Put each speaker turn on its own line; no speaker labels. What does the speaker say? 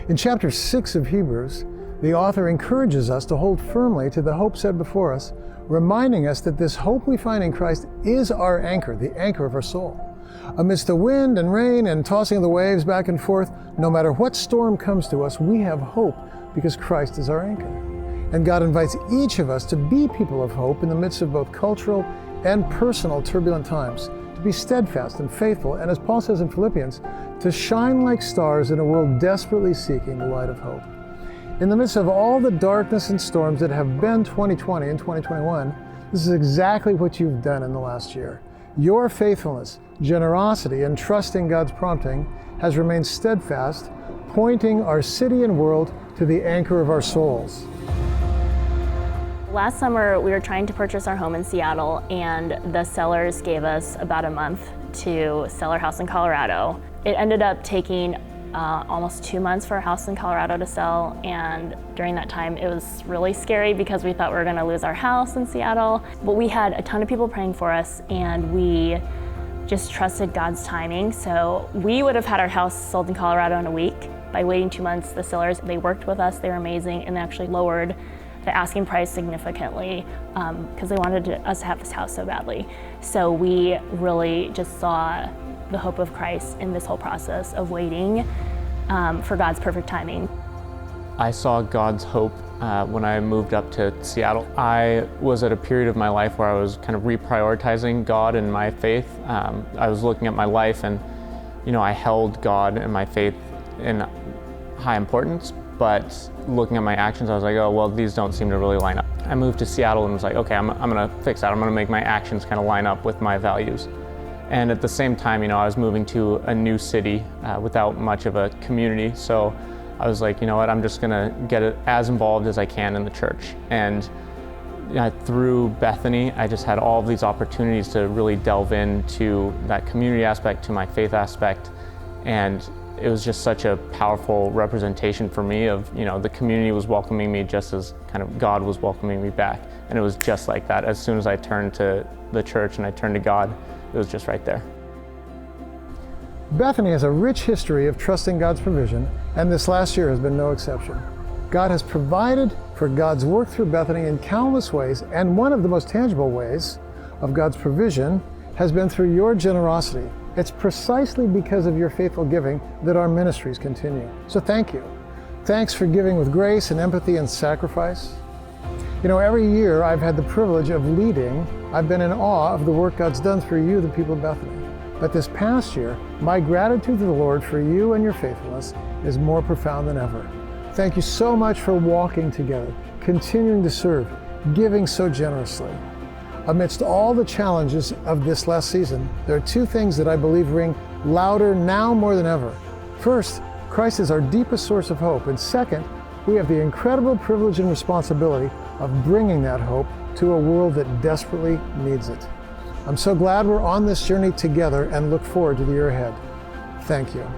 In chapter 6 of Hebrews, the author encourages us to hold firmly to the hope set before us, reminding us that this hope we find in Christ is our anchor, the anchor of our soul. Amidst the wind and rain and tossing of the waves back and forth, no matter what storm comes to us, we have hope because Christ is our anchor. And God invites each of us to be people of hope in the midst of both cultural and personal turbulent times, to be steadfast and faithful, and as Paul says in Philippians, to shine like stars in a world desperately seeking the light of hope. In the midst of all the darkness and storms that have been 2020 and 2021, this is exactly what you've done in the last year. Your faithfulness, generosity, and trusting God's prompting has remained steadfast, pointing our city and world to the anchor of our souls.
Last summer, we were trying to purchase our home in Seattle, and the sellers gave us about a month to sell our house in Colorado. It ended up taking almost 2 months for our house in Colorado to sell, and during that time it was really scary because we thought we were going to lose our house in Seattle. But we had a ton of people praying for us, and we just trusted God's timing. So we would have had our house sold in Colorado in a week. By waiting 2 months, the sellers, they worked with us, they were amazing, and they actually lowered the asking price significantly because they wanted us to have this house so badly. So we really just saw the hope of Christ in this whole process of waiting for God's perfect timing.
I saw God's hope when I moved up to Seattle. I was at a period of my life where I was kind of reprioritizing God and my faith. I was looking at my life, and I held God and my faith in high importance, but looking at my actions, I was like, oh, well, these don't seem to really line up. I moved to Seattle and was like, okay, I'm gonna fix that. I'm gonna make my actions kind of line up with my values. And at the same time, I was moving to a new city without much of a community. So I was like, you know what, I'm just gonna get as involved as I can in the church. And through Bethany, I just had all of these opportunities to really delve into that community aspect, to my faith aspect. And it was just such a powerful representation for me of, the community was welcoming me just as kind of God was welcoming me back. And it was just like that. As soon as I turned to the church and I turned to God, it was just right there.
Bethany has a rich history of trusting God's provision, and this last year has been no exception. God has provided for God's work through Bethany in countless ways, and one of the most tangible ways of God's provision has been through your generosity. It's precisely because of your faithful giving that our ministries continue. So thank you. Thanks for giving with grace and empathy and sacrifice. Every year I've had the privilege of leading. I've been in awe of the work God's done through you, the people of Bethany. But this past year, my gratitude to the Lord for you and your faithfulness is more profound than ever. Thank you so much for walking together, continuing to serve, giving so generously. Amidst all the challenges of this last season, there are two things that I believe ring louder now more than ever. First, Christ is our deepest source of hope. And second, we have the incredible privilege and responsibility of bringing that hope to a world that desperately needs it. I'm so glad we're on this journey together and look forward to the year ahead. Thank you.